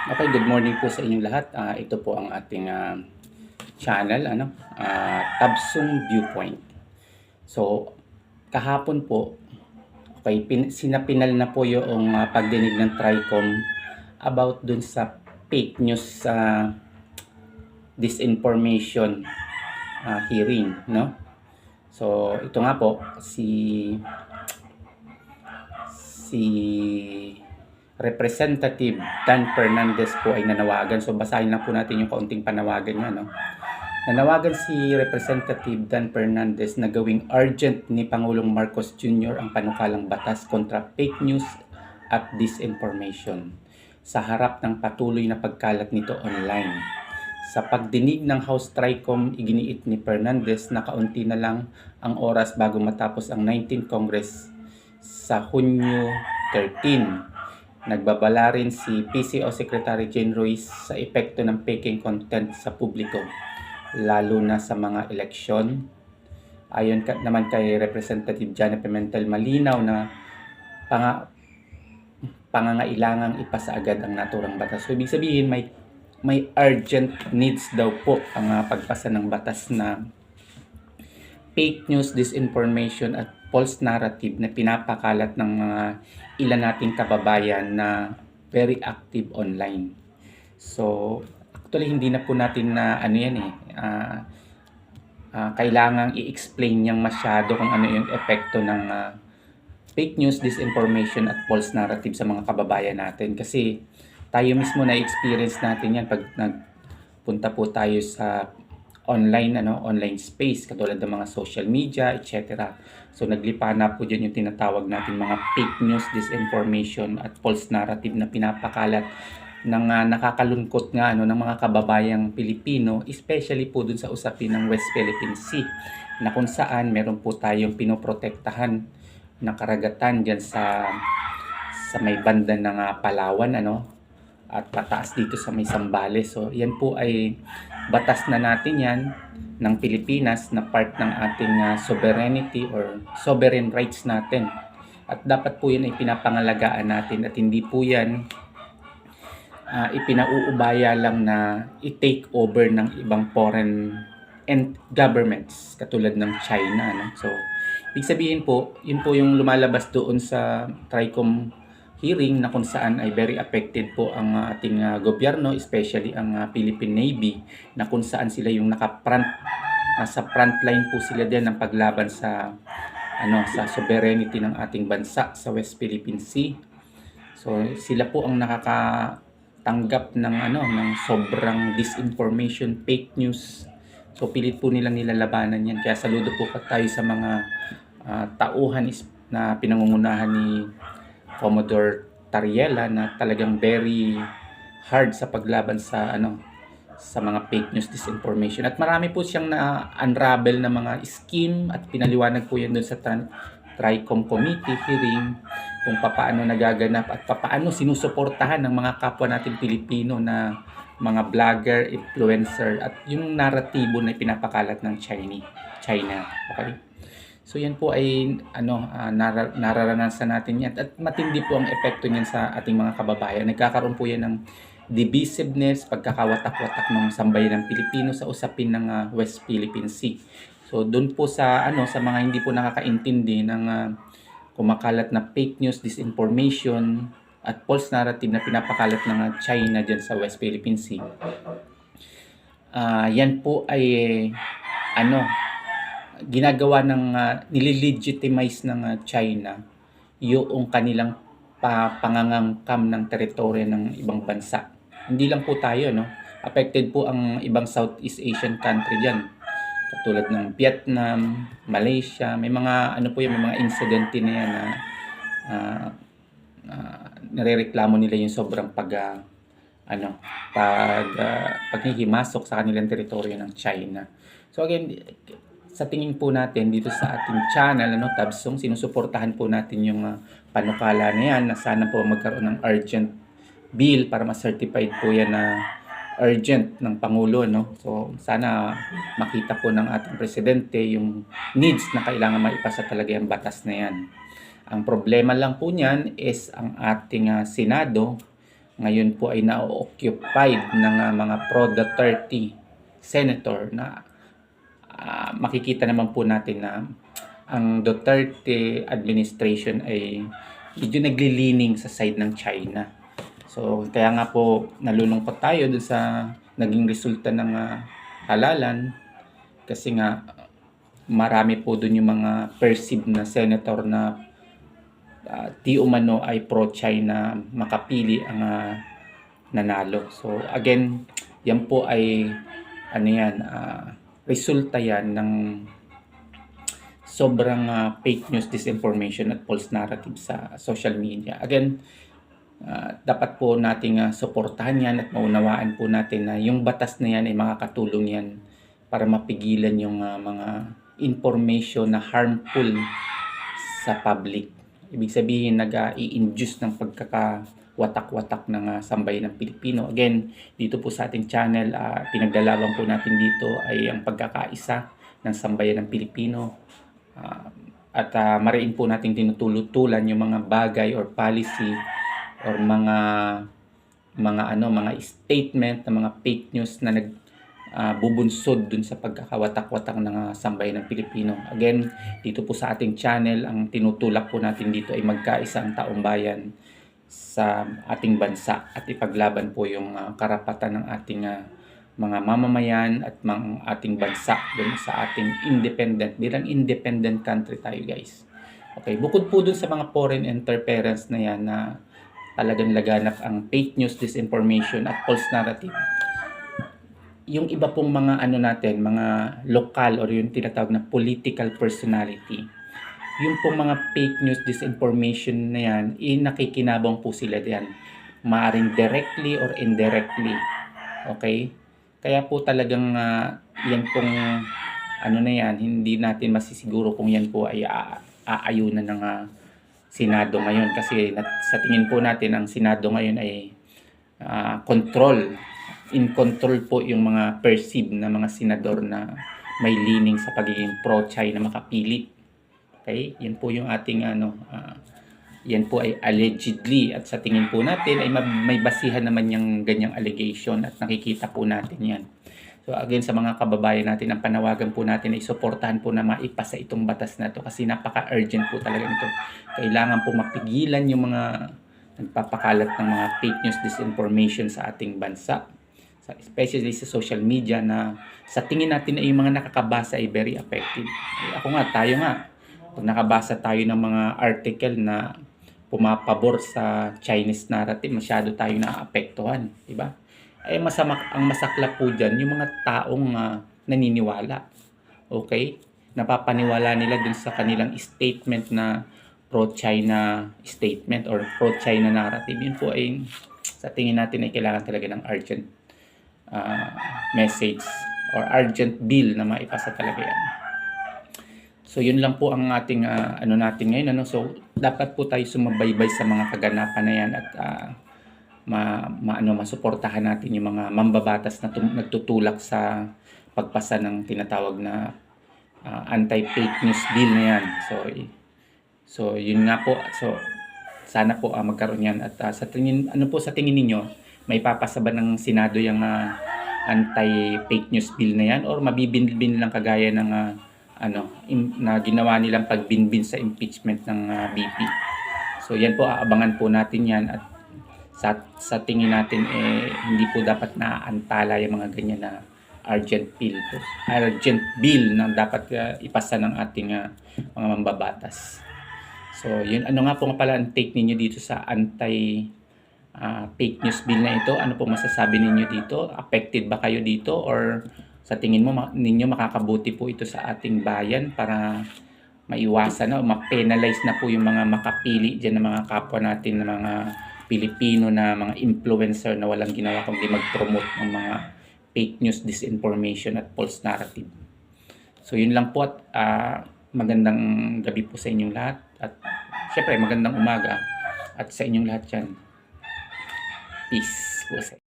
Okay, good morning po sa inyong lahat. Ito po ang ating channel, Tabsong Viewpoint. So, kahapon po, okay, sinapinal na po yung pagdinig ng TRICOM about dun sa fake news disinformation hearing, no? So, ito nga po, si Representative Dan Fernandez po ay nanawagan. So basahin lang po natin yung kaunting panawagan niya, no? Nanawagan si Representative Dan Fernandez na gawing urgent ni Pangulong Marcos Jr. ang panukalang batas kontra fake news at disinformation sa harap ng patuloy na pagkalat nito online. Sa pagdinig ng House TRICOM, iginiit ni Fernandez na kaunti na lang ang oras bago matapos ang 19th Congress sa Hunyo 13. Nagbabala rin si PCO Secretary Jane Ruiz sa epekto ng faking content sa publiko, lalo na sa mga eleksyon. Ayon naman kay Representative Jana Pimentel, malinaw na pangangailangang ipasa agad ang naturang batas. So, ibig sabihin, may urgent needs daw po ang pagpasa ng batas na fake news, disinformation at false narrative na pinapakalat ng mga ilan nating kababayan na very active online. So, actually hindi na po natin na kailangang i-explain niyang masyado kung ano yung epekto ng fake news, disinformation at false narrative sa mga kababayan natin. Kasi tayo mismo na-experience natin yan pag nagpunta po tayo sa online space katulad ng mga social media, etc. So naglipa na po diyan yung tinatawag natin mga fake news, disinformation at false narrative na pinapakalat ng nakakalungkot nga ng mga kababayang Pilipino, especially po dun sa usapin ng West Philippine Sea na kung saan meron po tayong pinoprotektahan na karagatan diyan sa may banda ng Palawan at pataas dito sa may Zambales. So yan po ay batas na natin yan ng Pilipinas na part ng ating sovereignty or sovereign rights natin. At dapat po yan ay pinapangalagaan natin at hindi po yan ipinauubaya lang na i-take over ng ibang foreign and governments katulad ng China. So, ibig sabihin po, yun po yung lumalabas doon sa TRICOM hearing na kung saan ay very affected po ang ating gobyerno, especially ang Philippine Navy, na kung saan sila yung sa frontline po sila din ng paglaban sa sovereignty ng ating bansa sa West Philippine Sea. So sila po ang nakakatanggap ng sobrang disinformation, fake news. So pilit po nilang nilalabanan yan. Kaya saludo po tayo sa mga tauhan na pinangungunahan ni Commodore Tariela na talagang very hard sa paglaban sa mga fake news, disinformation. At marami po siyang na-unravel na mga scheme at pinaliwanag po yan doon sa TRICOM committee hearing kung paano nagaganap at paano sinusuportahan ng mga kapwa natin Pilipino na mga vlogger, influencer at yung naratibo na pinapakalat ng China. Okay? So yan po ay nararanasan natin yan at matindi po ang epekto niyan sa ating mga kababayan. Nagkakaroon po yan ng divisiveness, pagkakawatak-watak ng sambayan ng Pilipino sa usapin ng West Philippine Sea. So doon po sa mga hindi po nakakaintindi ng kumakalat na fake news, disinformation at false narrative na pinapakalat ng China diyan sa West Philippine Sea. Yan po ay ginagawa ng nililegitimize ng China yung kanilang pangangangkam ng teritoryo ng ibang bansa. Hindi lang po tayo, affected po ang ibang Southeast Asian country diyan. Katulad ng Vietnam, Malaysia, may mga may mga insidente na yan na nirereklamo nila yung sobrang paghihimasok sa kanilang teritoryo ng China. So again, sa tingin po natin dito sa ating channel, Tabsong, sinusuportahan po natin yung panukala na yan na sana po magkaroon ng urgent bill para ma-certified po yan na urgent ng Pangulo. So sana makita po ng ating presidente yung needs na kailangan maipasa talaga yung batas na yan. Ang problema lang po niyan is ang ating Senado ngayon po ay na-occupied ng mga pro-Duterte senator na makikita naman po natin na ang Duterte administration ay medyo naglilining sa side ng China. So kaya nga po nalulungkot tayo dun sa naging resulta ng halalan kasi nga marami po dun yung mga perceived na senator na di umano ay pro-China makapili ang nanalo. So again, yan po ay resulta yan ng sobrang fake news, disinformation at false narrative sa social media. Again, dapat po nating suportahan yan at maunawaan po natin na yung batas na yan ay makakatulong yan para mapigilan yung mga information na harmful sa public. Ibig sabihin, nag-i-induce ng pagkakawatak-watak ng sambayan ng Pilipino. Again, dito po sa ating channel, pinaglalaban po natin dito ay ang pagkakaisa ng sambayan ng Pilipino. At mariin po natin tinutulutulan yung mga bagay or policy or mga statement na mga fake news na bubunsod dun sa pagkakawatak-watak ng sambayan ng Pilipino. Again, dito po sa ating channel, ang tinutulak po natin dito ay magkaisa ang taong bayan sa ating bansa at ipaglaban po yung karapatan ng ating mga mamamayan at mga ating bansa dun sa ating bilang independent country tayo, guys. Okay, bukod po dun sa mga foreign interference na yan na talagang laganap ang fake news, disinformation at false narrative, yung iba pong mga mga lokal or yung tinatawag na political personality, yung pong mga fake news, disinformation na yan, nakikinabang po sila diyan. Maaring directly or indirectly. Okay? Kaya po talagang yan pong hindi natin masisiguro kung yan po ay aayunan ng Senado ngayon. Kasi sa tingin po natin, ang Senado ngayon ay in control po yung mga perceived na mga senador na may leaning sa pagiging pro-China makapili. Okay? Yan po yung ating yan po ay allegedly at sa tingin po natin ay may basihan naman yung ganyang allegation at nakikita po natin yan. So again, sa mga kababayan natin, ang panawagan po natin ay suportahan po na maipasa itong batas na to kasi napaka-urgent po talaga nito. Kailangan po mapigilan yung mga nagpapakalat ng mga fake news, disinformation sa ating bansa, especially sa social media na sa tingin natin ay yung mga nakakabasa ay very effective. Tayo nga, pag nakabasa tayo ng mga article na pumapabor sa Chinese narrative, masyado tayo naapektuhan, di ba? Ay ang masaklap po dyan, yung mga taong naniniwala. Okay? Napapaniwala nila dun sa kanilang statement na pro-China statement or pro-China narrative. Yun po ay, sa tingin natin ay kailangan talaga ng urgent message or urgent bill na maipasa talaga yan. So yun lang po ang ating natin ngayon. So dapat po tayo sumabaybay sa mga kaganapan na yan at masuportahan natin yung mga mambabatas na nagtutulak sa pagpasa ng tinatawag na anti-fake news bill na yan. So yun nga po. So sana po magkaroon yan at sa tingin ninyo, may papasa ba ng Senado yung anti-fake news bill na yan or mabibinbin lang kagaya ng na ginawa nilang pagbinbin sa impeachment ng BP. So yan po, aabangan po natin yan at sa tingin natin hindi po dapat naaantala yung mga ganyan na urgent bill na dapat ipasa ng ating mga mambabatas. So yun, nga po pala ang take ninyo dito sa fake news bill na ito? Ano po masasabi ninyo dito? Affected ba kayo dito or sa tingin ninyo makakabuti po ito sa ating bayan para maiwasan na o ma-penalize na po yung mga makapili dyan ng mga kapwa natin na mga Pilipino na mga influencer na walang ginawa kundi mag-promote ng mga fake news, disinformation at false narrative. So yun lang po at magandang gabi po sa inyong lahat at syempre magandang umaga at sa inyong lahat yan. Peace po sa